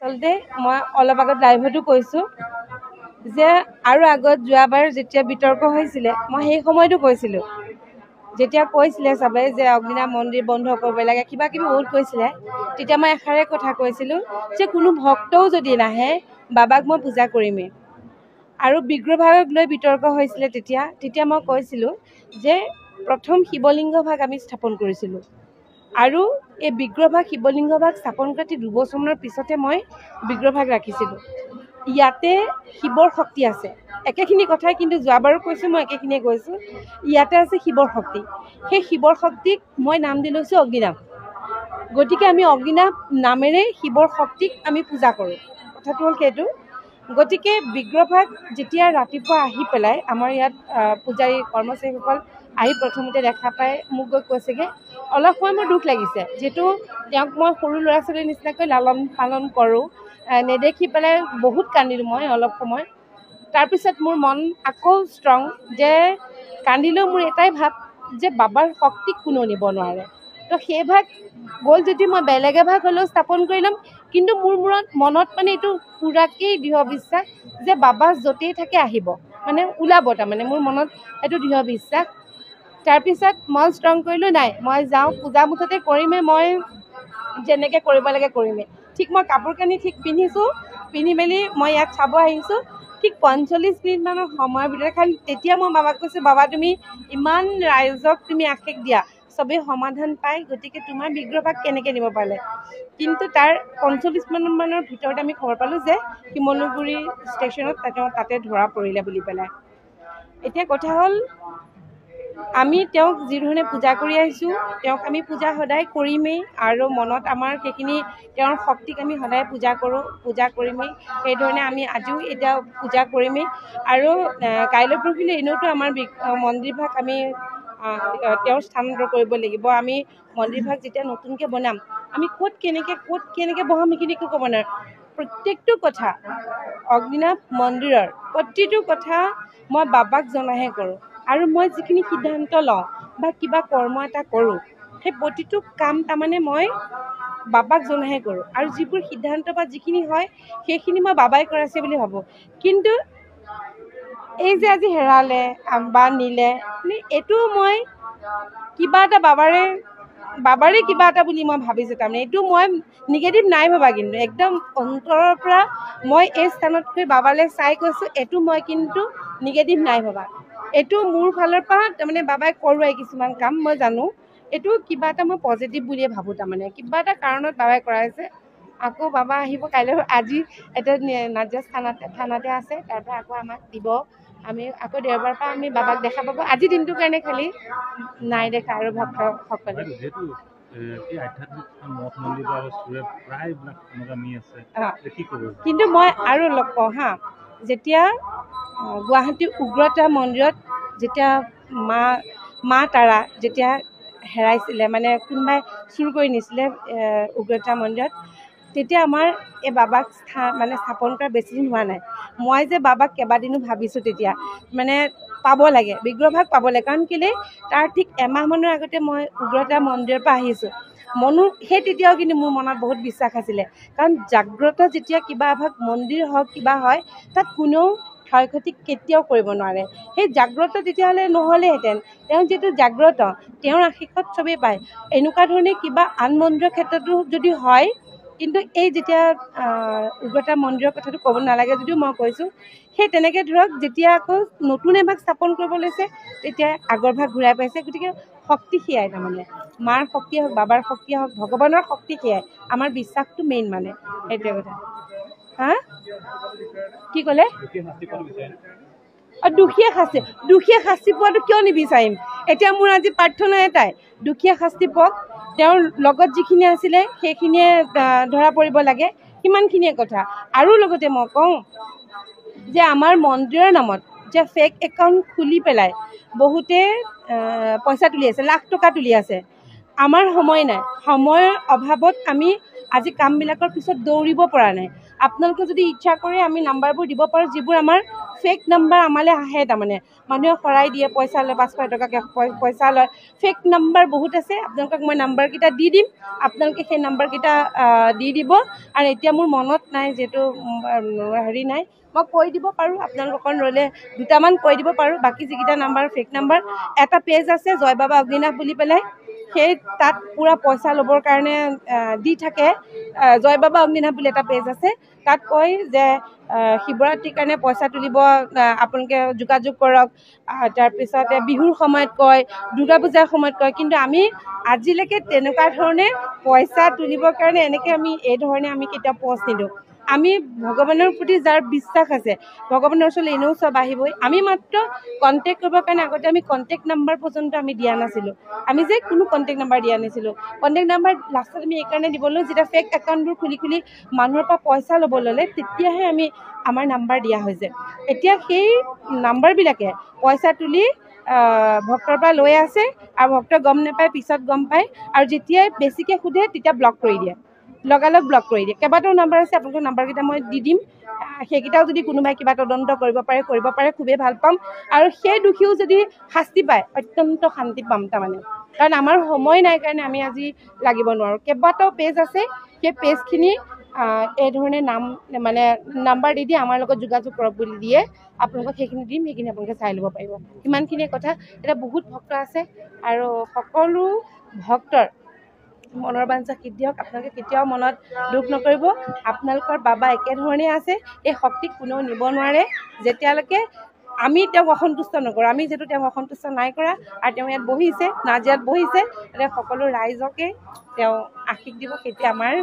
আচলতে মই অলপ আগত লাইভতো কৈছোঁ যে আৰু আগত যোৱাবাৰ যেতিয়া বিতৰ্ক হৈছিলে মই সেই সময়তো কৈছিলোঁ, যেতিয়া কৈছিলে চবে যে অগ্নিনাভ মন্দিৰ বন্ধ কৰিব লাগে কিবা কিবি বহুত কৈছিলে, তেতিয়া মই এষাৰে কথা কৈছিলোঁ যে কোনো ভক্তও যদি নাহে বাবাক মই পূজা কৰিমেই। আৰু বিগ্ৰহভাগক লৈ বিতৰ্ক হৈছিলে তেতিয়া মই কৈছিলোঁ যে প্ৰথম শিৱলিংগ ভাগ আমি স্থাপন কৰিছিলোঁ আৰু এই বিগ্ৰহভাগ শিৱলিংগভাগ স্থাপন কৰি 2 বছৰৰ পিছতে মই বিগ্ৰহভাগ ৰাখিছিলোঁ। ইয়াতে শিৱৰ শক্তি আছে, একেখিনি কথাই কিন্তু যোৱাবাৰো কৈছোঁ, মই একেখিনিয়ে কৈছোঁ। ইয়াতে আছে শিৱৰ শক্তি, সেই শিৱৰ শক্তিক মই নাম দি লৈছোঁ অগ্নিনাভ। গতিকে আমি অগ্নিনাভ নামেৰে শিৱৰ শক্তিক আমি পূজা কৰোঁ, কথাটো হ'ল সেইটো। গতিকে বিগ্ৰহভাগ যেতিয়া ৰাতিপুৱা আহি পেলাই আমাৰ ইয়াত পূজাৰী কৰ্মচাৰীসকল আহি প্ৰথমতে দেখা পাই মোক গৈ কৈছেগৈ, অলপ সময় মোৰ দুখ লাগিছে, যিহেতু তেওঁক মই সৰু ল'ৰা ছোৱালীৰ নিচিনাকৈ লালন পালন কৰোঁ। নেদেখি পেলাই বহুত কান্দিলোঁ মই অলপ সময়। তাৰপিছত মোৰ মন আকৌ ষ্ট্ৰং, যে কান্দিলেও মোৰ এটাই ভাৱ যে বাবাৰ শক্তিক কোনেও নিব নোৱাৰে। তো সেই ভাগ গ'ল যদি মই বেলেগ এভাগ হ'লেও স্থাপন কৰি ল'ম, কিন্তু মোৰ মনত মানে এইটো পুৰাকেই দৃঢ় বিশ্বাস যে বাবা য'তেই থাকে আহিব, মানে ওলাব, তাৰমানে মোৰ মনত এইটো দৃঢ় বিশ্বাস। তাৰপিছত মই ষ্ট্ৰং কৰিলোঁ, নাই মই যাওঁ, পূজা মুঠতে কৰিমেই, মই যেনেকৈ কৰিব লাগে কৰিমেই। ঠিক মই কাপোৰ কানি ঠিক পিন্ধিছোঁ, পিন্ধি মেলি মই ইয়াত চাব আহিছোঁ। ঠিক 45 মিনিটমানৰ সময়ৰ ভিতৰত, কাৰণ তেতিয়া মই বাবাক কৈছোঁ, বাবা তুমি ইমান ৰাইজক তুমি আশীষ দিয়া, চবেই সমাধান পায়, গতিকে তোমাৰ বিগ্ৰহভাগ কেনেকৈ নিব পাৰিলে। কিন্তু তাৰ 45 মিনিটমানৰ ভিতৰত আমি খবৰ পালোঁ যে শিমলুগুৰি ষ্টেচনত তাতে ধৰা পৰিলে বুলি পেলাই। এতিয়া কথা হ'ল, আমি তেওঁক যিধৰণে পূজা কৰি আহিছোঁ, তেওঁক আমি পূজা সদায় কৰিমেই, আৰু মনত আমাৰ সেইখিনি তেওঁৰ শক্তিক আমি সদায় পূজা কৰোঁ, পূজা কৰিমেই। সেইধৰণে আমি আজিও এতিয়া পূজা কৰিমেই। আৰু কাইলৈ পৰহিলৈ এনেওতো আমাৰ মন্দিৰভাগ আমি তেওঁৰ স্থানান্তৰ কৰিব লাগিব। আমি মন্দিৰভাগ যেতিয়া নতুনকৈ বনাম, আমি ক'ত কেনেকৈ বহাম সেইখিনি একো ক'ব নোৱাৰোঁ। প্ৰত্যেকটো কথা অগ্নিনাভ মন্দিৰৰ প্ৰতিটো কথা মই বাবাক জনাইহে কৰোঁ। আৰু মই যিখিনি সিদ্ধান্ত লওঁ বা কিবা কৰ্ম এটা কৰোঁ, সেই প্ৰতিটো কাম তাৰমানে মই বাবাক জনাইহে কৰোঁ। আৰু যিবোৰ সিদ্ধান্ত বা যিখিনি হয় সেইখিনি মই বাবাই কৰাইছে বুলি ভাবোঁ। কিন্তু এই যে আজি হেৰালে বা নিলে, এইটো মই কিবা এটা বাবাৰে কিবা এটা বুলি মই ভাবিছোঁ। তাৰমানে এইটো মই নিগেটিভ নাই ভাবা, কিন্তু একদম অন্তৰৰ পৰা মই এই স্থানতকৈ বাবালৈ চাই কৈছোঁ, এইটো মই কিন্তু নিগেটিভ নাই ভাবা। এইটো মোৰ ফালৰ পৰা তাৰমানে বাবাই কৰোৱাই কিছুমান কাম মই জানো, এইটো কিবা এটা মই পজিটিভ বুলিয়ে ভাবোঁ। তাৰমানে কিবা এটা কাৰণত বাবাই কৰাইছে। আকৌ বাবা আহিব কাইলৈ, আজি এতিয়া নাজিৰাজ থানাতে আছে, তাৰপৰা আকৌ আমাক দিব। আমি আকৌ দেওবাৰৰ পৰা আমি বাবাক দেখা পাব। আজি দিনটোৰ কাৰণে খালি নাই দেখা আৰু ভক্তসকলে। কিন্তু মই আৰু লগ পাওঁ হা, যেতিয়া গুৱাহাটী উগ্ৰতাৰা মন্দিৰত যেতিয়া মা তাৰা যেতিয়া হেৰাইছিলে, মানে কোনোবাই চুৰ কৰি নিছিলে উগ্ৰতাৰা মন্দিৰত, তেতিয়া আমাৰ এই বাবাক স্থাপন কৰা বেছিদিন হোৱা নাই। মই যে বাবাক কেইবাদিনো ভাবিছোঁ, তেতিয়া মানে পাব লাগে, বিগ্ৰহভাগ পাব লাগে। কাৰণ কেলৈ, তাৰ ঠিক এমাহমানৰ আগতে মই উগ্ৰতাৰা মন্দিৰৰ পৰা আহিছোঁ। সেই তেতিয়াও কিন্তু মোৰ মনত বহুত বিশ্বাস আছিলে, কাৰণ জাগ্ৰত যেতিয়া কিবা এভাগ মন্দিৰ হওক কিবা হয়, তাত কোনেও ক্ষয় ক্ষতি কেতিয়াও কৰিব নোৱাৰে। সেই জাগ্ৰত তেতিয়াহ'লে নহ'লেহেঁতেন, তেওঁ যিটো জাগ্ৰত, তেওঁৰ আশীৰ্বাদ চবেই পায়। এনেকুৱা ধৰণে কিবা আন মন্দিৰৰ ক্ষেত্ৰতো যদি হয়, কিন্তু এই যেতিয়া উগ্ৰতাৰা মন্দিৰৰ কথাটো ক'ব নালাগে যদিও মই কৈছোঁ, সেই তেনেকৈ ধৰক যেতিয়া আকৌ নতুন এভাগ স্থাপন কৰিব লৈছে, তেতিয়া আগৰ ভাগ ঘূৰাই পাইছে। গতিকে শক্তি সেয়াই, তাৰমানে মাৰ শক্তিয়ে হওক, বাবাৰ শক্তিয়ে হওক, ভগৱানৰ শক্তি সেয়াই। আমাৰ বিশ্বাসটো মেইন, মানে সেইটোৱে কথা। হা কি ক'লে? দুখীয়ে শাস্তি পোৱাটো কিয় নিবিচাৰিম? এতিয়া মোৰ আজি প্ৰাৰ্থনা এটাই, দুখীয়ে শাস্তি পাওক, তেওঁৰ লগত যিখিনি আছিলে সেইখিনিয়ে ধৰা পৰিব লাগে, সিমানখিনিয়ে কথা। আৰু লগতে মই কওঁ যে আমাৰ মন্দিৰৰ নামত যে ফেক একাউণ্ট খুলি পেলাই বহুতে পইচা তুলি আছে, লাখ টকা তুলি আছে। আমাৰ সময় নাই, সময়ৰ অভাৱত আমি আজি কামবিলাকৰ পিছত দৌৰিব পৰা নাই। আপোনালোকে যদি ইচ্ছা কৰে আমি নাম্বাৰবোৰ দিব পাৰোঁ, যিবোৰ আমাৰ ফেক নাম্বাৰ আমালৈ আহে। তাৰমানে মানুহে শৰাই দিয়ে, পইচা লয়, 500 টকাকৈ পইচা লয়। ফেক নাম্বাৰ বহুত আছে, আপোনালোকক মই নাম্বাৰকেইটা দি দিম, আপোনালোকে সেই নাম্বাৰকেইটা দি দিব। আৰু এতিয়া মোৰ মনত নাই, যিহেতু হেৰি নাই, মই কৈ দিব পাৰোঁ, আপোনালোক অকণ ৰ'লে দুটামান কৈ দিব পাৰোঁ। বাকী যিকেইটা নাম্বাৰ ফেক নাম্বাৰ, এটা পেজ আছে জয় বাবা অগ্নিনাভ বুলি পেলাই, সেই তাত পূৰা পইচা ল'বৰ কাৰণে দি থাকে। জয় বাবা অগ্নিনাভ বুলি এটা পেজ আছে, তাত কয় যে শিৱৰাত্ৰিৰ কাৰণে পইচা তুলিব, আপোনালোকে যোগাযোগ কৰক। তাৰপিছতে বিহুৰ সময়ত কয়, দুৰ্গা পূজাৰ সময়ত কয়, কিন্তু আমি আজিলৈকে তেনেকুৱা ধৰণে পইচা তুলিবৰ কাৰণে এনেকৈ আমি এই ধৰণে আমি কেতিয়াও পষ্ট নিদিওঁ। আমি ভগৱানৰ প্ৰতি যাৰ বিশ্বাস আছে, ভগৱানৰ ওচৰলৈ এনেও চব আহিবই। আমি মাত্ৰ কণ্টেক্ট কৰিবৰ কাৰণে আগতে আমি কণ্টেক্ট নাম্বাৰ পৰ্যন্ত আমি দিয়া নাছিলোঁ। আমি যে কোনো কণ্টেক্ট নাম্বাৰ দিয়া নাছিলোঁ। কণ্টেক্ট নাম্বাৰ লাষ্টত আমি এইকাৰণে দিবলৈ, যেতিয়া ফেক একাউণ্টবোৰ খুলি মানুহৰ পৰা পইচা ল'ব ল'লে, তেতিয়াহে আমি আমাৰ নাম্বাৰ দিয়া হৈছে। এতিয়া সেই নাম্বাৰবিলাকে পইচা তুলি ভক্তৰ পৰা লৈ আছে, আৰু ভক্তই গম নাপায়, পিছত গম পায়। আৰু যেতিয়াই বেছিকৈ সোধে তেতিয়া ব্লক কৰি দিয়ে, লগালগ ব্লক কৰি দিয়ে। কেইবাটাও নাম্বাৰ আছে, আপোনালোকৰ নাম্বাৰকেইটা মই দি দিম। সেইকেইটাও যদি কোনোবাই কিবা তদন্ত কৰিব পাৰে, খুবেই ভাল পাম। আৰু সেই দোষীও যদি শাস্তি পায়, অত্যন্ত শান্তি পাম। তাৰমানে কাৰণ আমাৰ সময় নাই কাৰণে আমি আজি লাগিব নোৱাৰোঁ। কেইবাটাও পেজ আছে, সেই পেজখিনি এই ধৰণে নাম্বাৰ দি আমাৰ লগত যোগাযোগ কৰক বুলি দিয়ে। আপোনালোকক সেইখিনি দিম, সেইখিনি আপোনালোকে চাই ল'ব পাৰিব। ইমানখিনিয়ে কথা। এতিয়া বহুত ভক্ত আছে, আৰু সকলো ভক্তৰ মনৰ বাঞ্ছা সিদ্ধি হওক। আপোনালোকে কেতিয়াও মনত দুখ নকৰিব, আপোনালোকৰ বাবা একেধৰণে আছে। এই শক্তিক কোনেও নিব নোৱাৰে, যেতিয়ালৈকে আমি তেওঁক অসন্তুষ্ট নকৰোঁ। আমি যিহেতু তেওঁক অসন্তুষ্ট নাই কৰা, আৰু তেওঁ ইয়াত বহিছে, নাজিৰাত বহিছে, সকলো ৰাইজকে তেওঁ আশীষ দিব। সেইটোৱে আমাৰ